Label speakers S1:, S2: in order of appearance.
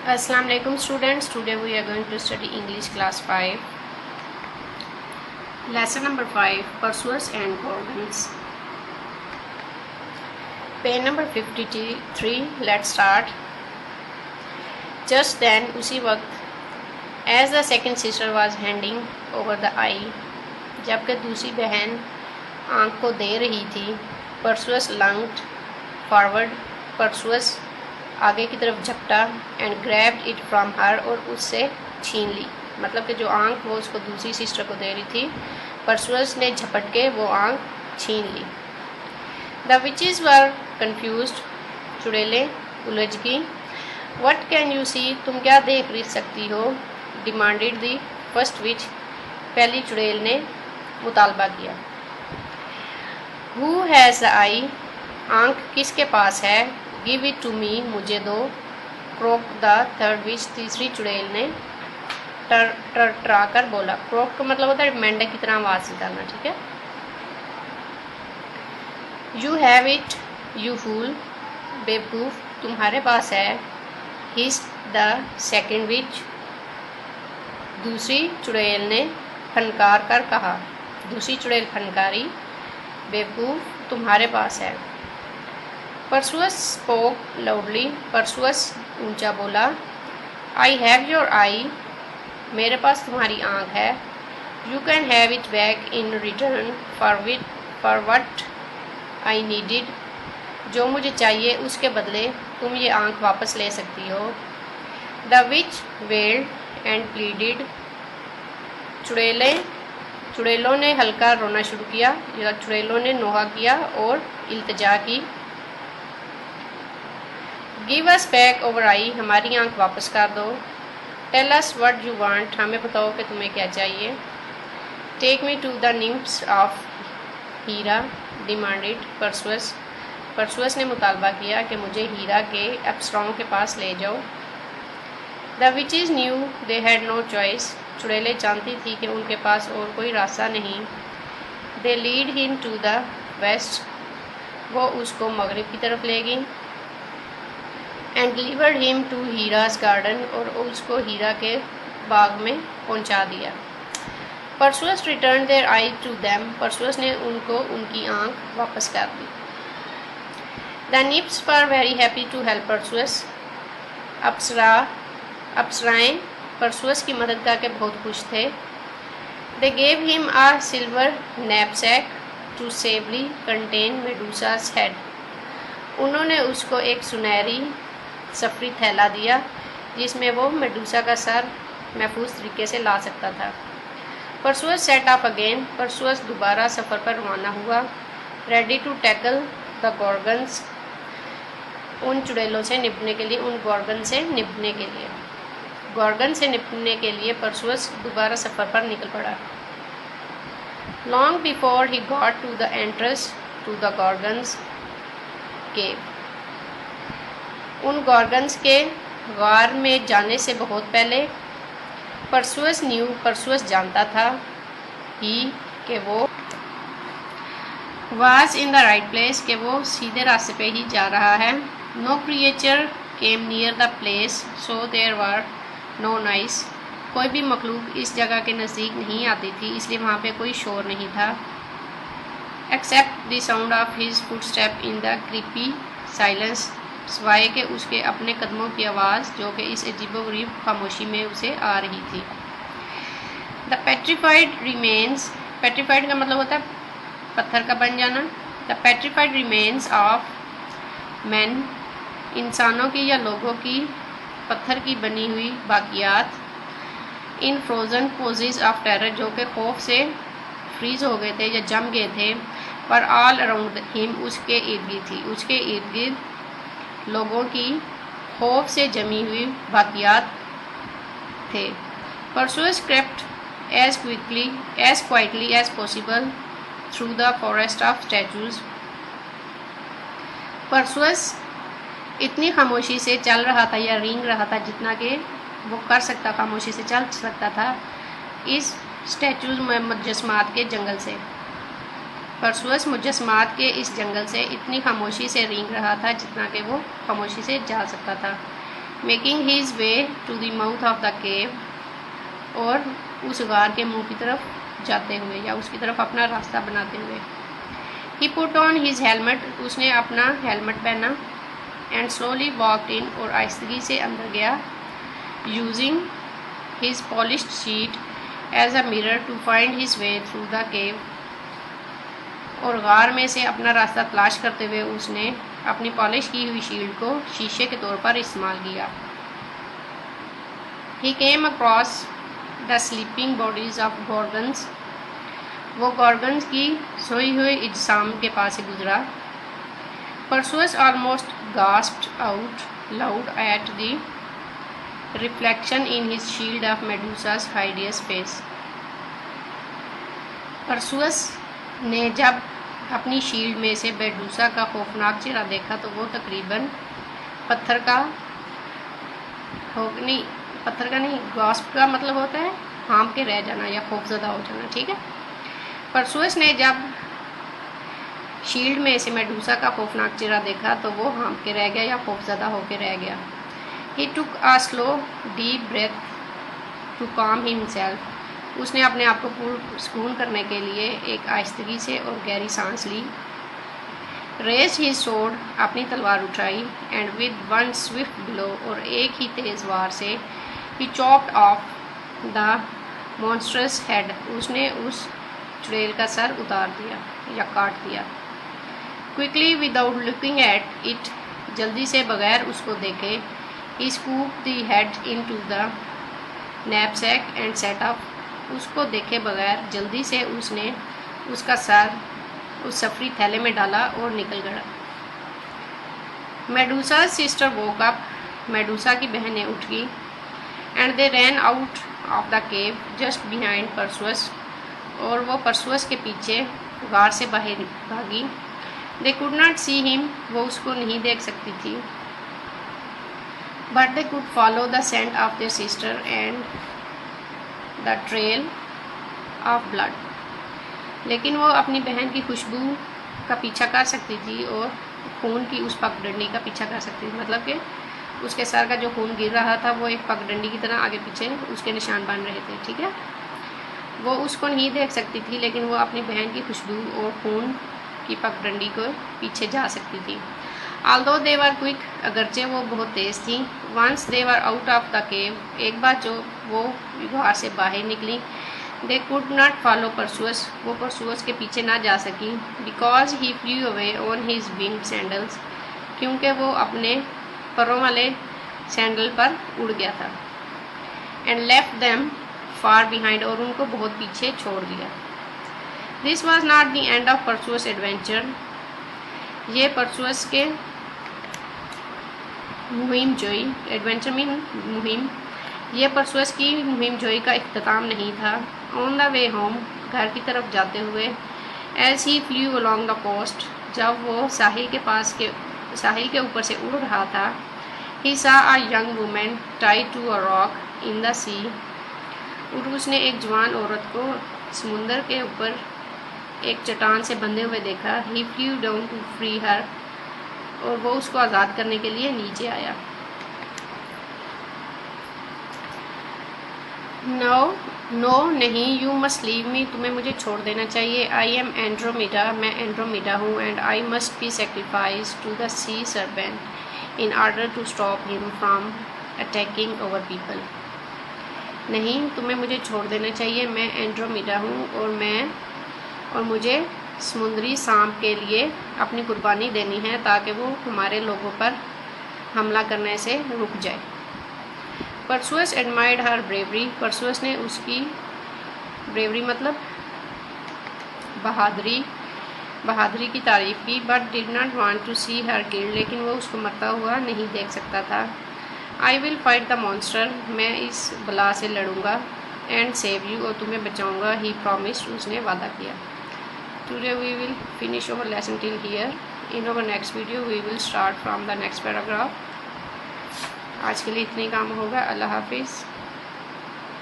S1: Assalamu alaikum students. Today we are going to study English class 5. Lesson number 5, Pursuers and Gorgons. Page number 53. Let's start. Just then, उसी वक्त, as the second sister was handing over the eye, जबकि दूसरी बहन आँख को दे रही थी, Perseus lunged forward. Perseus आगे की तरफ झपटा and grabbed it from her, और उससे छीन ली। मतलब कि जो आँख वो उसको दूसरी सिस्टर को दे रही थी, परसुअस ने झपट के वो आँख छीन ली। द विचेस वर कन्फ्यूज्ड, चुड़ैलें उलझ गई। व्हाट कैन यू सी, तुम क्या देख सकती हो? डिमांडेड द फर्स्ट विच, पहली चुड़ैल ने मुतालबा किया। हु हैज़ द आई, आँख किसके पास है? गिव इट टू मी, मुझे दो। क्रोक द थर्ड विच, तीसरी चुड़ैल ने टर्टरा कर बोला। क्रोक का मतलब होता है मेंढक की तरह आवाज़ निकालना, ठीक है। You have it you fool, बेवकूफ तुम्हारे पास है। हिज द सेकेंड विच, दूसरी चुड़ैल ने फनकार कर कहा। दूसरी चुड़ैल फनकारी, बेवकूफ तुम्हारे पास है। परसुअस स्पोक लाउडली, परसुअस ऊंचा बोला। आई हैव योर आई, मेरे पास तुम्हारी आँख है। You can have it back in return for what I needed, जो मुझे चाहिए उसके बदले तुम ये आँख वापस ले सकती हो। The witch wailed and pleaded, चुड़ैलों ने हल्का रोना शुरू किया, या चुड़ैलों ने नोहा किया और इल्तिजा की। Give us back our eye, हमारी आँख वापस कर दो। Tell us what you want, हमें बताओ कि तुम्हें क्या चाहिए। Take me to the nymphs of Hera, demanded Perseus, Perseus ने मुतालबा किया कि मुझे हीरा के एप्सरॉन के पास ले जाओ। The witches knew they had no choice, चुड़ैलें जानती थी कि उनके पास और कोई रास्ता नहीं। They led him to the west, वो उसको मगरिब की तरफ ले गई। And delivered him to Hera's garden, और उसको हीरा के बाग में पहुंचा दिया। Perseus return their eye to them, Perseus ने उनको उनकी आँख वापस कर दी। The nymphs were very happy to help परसुअस, अप्सराएँ Perseus की मदद करके बहुत खुश थे। They gave him a silver knapsack to safely contain Medusa's head, उन्होंने उसको एक सुनहरी सफरी थैला दिया जिसमें वो मेडूसा का सर महफूज तरीके से ला सकता था। परसुअस सेट ऑफ अगेन, परसुअस दोबारा सफ़र पर रवाना हुआ। रेडी टू टैकल द गॉर्गन्स, उन चुड़ैलों से निपटने के लिए, उन गॉर्गन से निपटने के लिए, गॉर्गन से निपटने के लिए परसुअस दोबारा सफ़र पर निकल पड़ा। Long before he got to the entrance to the gorgons cave, उन गॉर्गन्स के गार में जाने से बहुत पहले परसुअस न्यू, परसुअस जानता था ही कि वो was in the right place, कि वो सीधे रास्ते पे ही जा रहा है। No creature came near the place so there were no noise, कोई भी मखलूक इस जगह के नज़दीक नहीं आती थी इसलिए वहाँ पे कोई शोर नहीं था। Except the sound of his footstep in the creepy silence, सिवाय के उसके अपने कदमों की आवाज़ जो कि इस अजीबोगरीब खामोशी में उसे आ रही थी। द पेट्रीफाइड रिमेन्स, पेट्रीफाइड का मतलब होता है पत्थर का बन जाना। The petrified remains of man, इंसानों की या लोगों की पत्थर की बनी हुई बाकियात। इन फ्रोज़न पोजेज ऑफ टेरर, जो कि खौफ से फ्रीज हो गए थे या जम गए थे। पर ऑल अराउंड हिम, उसके इर्द गिर्द थी, उसके इर्द गिर्द लोगों की खौफ से जमी हुई बाकियात थे। Perseus crept as quietly as possible through the forest of statues, Perseus इतनी खामोशी से चल रहा था या रेंग रहा था जितना कि वो कर सकता, खामोशी से चल सकता था इस स्टैचूज में मुजस्मात के जंगल से। परसुअस मुजस्मात के इस जंगल से इतनी खामोशी से रेंग रहा था जितना कि वो खामोशी से जा सकता था। Making his way to the mouth of the cave, और उस गार के मुंह की तरफ जाते हुए या उसकी तरफ अपना रास्ता बनाते हुए। ही पुट ऑन हिज हेलमेट, उसने अपना हेलमेट पहना। एंड स्लोली वॉकड इन, और आहिस्तगी से अंदर गया। Using his polished sheet as a mirror to find his way through the cave, और गार में से अपना रास्ता तलाश करते हुए उसने अपनी पॉलिश की हुई शील्ड को शीशे के तौर पर इस्तेमाल किया। He came across the sleeping bodies of gorgons, वो गॉर्गन्स की सोई हुई इज्साम के पास से गुजरा। Perseus almost gasped out loud at the reflection in his shield of Medusa's hideous face. Perseus ने जब अपनी शील्ड में से मेडूसा का खौफनाक चेहरा देखा तो वो तकरीबन पत्थर का नहीं, गास्प का मतलब होता है हाँफ के रह जाना या खौफजदा हो जाना, ठीक है। परसुअस ने जब शील्ड में से मेडूसा का खौफनाक चेहरा देखा तो वो हाँफ के रह गया या खौफजदा होकर रह गया। He took a slow deep breath to calm himself, उसने अपने आप को सुकून करने के लिए एक आहिस्तगी से और गहरी सांस ली। रेस्ड हिज सोर्ड, अपनी तलवार उठाई। And with one swift blow, और एक ही तेज वार से ही chopped off the monstrous head, उसने उस चुड़ैल का सर उतार दिया या काट दिया। Quickly without looking at it, जल्दी से बगैर उसको देखे, he scooped the head into the knapsack and set up, उसको देखे बगैर जल्दी से उसने उसका सर उस सफरी थैले में डाला और निकल गया। Medusa sister woke up, Medusa की बहनें उठ गई। And they ran out of the cave just behind Perseus, और वो परसुअस के पीछे गार से बाहर भागी। They could not see him, वो उसको नहीं देख सकती थी। But they could follow the scent of their sister and the trail of blood, लेकिन वो अपनी बहन की खुशबू का पीछा कर सकती थी और खून की उस पगडंडी का पीछा कर सकती थी। मतलब कि उसके सर का जो खून गिर रहा था वो एक पगडंडी की तरह आगे पीछे उसके निशान बन रहे थे, ठीक है। वो उसको नहीं देख सकती थी, लेकिन वो अपनी बहन की खुशबू और खून की पगडंडी को पीछे जा सकती थी। आल्दो दे वर क्विक, अगरचे वो बहुत तेज़ थी। Once they were out of the cave, एक बार जो वो गुहा से बाहर निकली। They could not follow Perseus, वो परसुअस के पीछे ना जा सकी। Because he flew away on his wing sandals, क्योंकि वो अपने परों वाले सैंडल पर उड़ गया था। And left them far behind, और उनको बहुत पीछे छोड़ दिया। This was not the end of Perseus adventure, ये परसुअस के मुहिम जोई, एडवेंचर मीन मुहिम, ये परसुअस की मुहिम जोई का इख्तिताम नहीं था। ऑन द वे होम, घर की तरफ जाते हुए। As he flew along the coast, जब वो साहिल के ऊपर से उड़ रहा था। He saw a young woman tied to a rock in the sea, और उसने एक जवान औरत को समुंदर के ऊपर एक चट्टान से बंधे हुए देखा। ही फ्लू डाउन टू फ्री हर, और वो उसको आज़ाद करने के लिए नीचे आया। नो नहीं, यू मस्ट लीव मी, तुम्हें मुझे छोड़ देना चाहिए। आई एम एंड्रोमीडा, मैं एंड्रोमीडा हूँ। And I must be sacrifice to the sea serpent in order to stop him from attacking over people. नहीं, तुम्हें मुझे छोड़ देना चाहिए, मैं एंड्रोमीडा हूँ और मुझे समुद्री सांप के लिए अपनी कुर्बानी देनी है ताकि वो हमारे लोगों पर हमला करने से रुक जाए। परसुअस एडमायर्ड हर ब्रेवरी, परसुअस ने उसकी ब्रेवरी मतलब बहादुरी की तारीफ़ की। But did not want to see her killed, लेकिन वो उसको मरता हुआ नहीं देख सकता था। I will fight the monster, मैं इस बला से लड़ूंगा। एंड सेव यू, और तुम्हें बचाऊंगा। ही प्रॉमिस्ड, उसने वादा किया। Today we will finish our lesson till here. In our next video we will start from the next paragraph. आज के लिए इतने काम होगा। अल्लाह हाफिज़।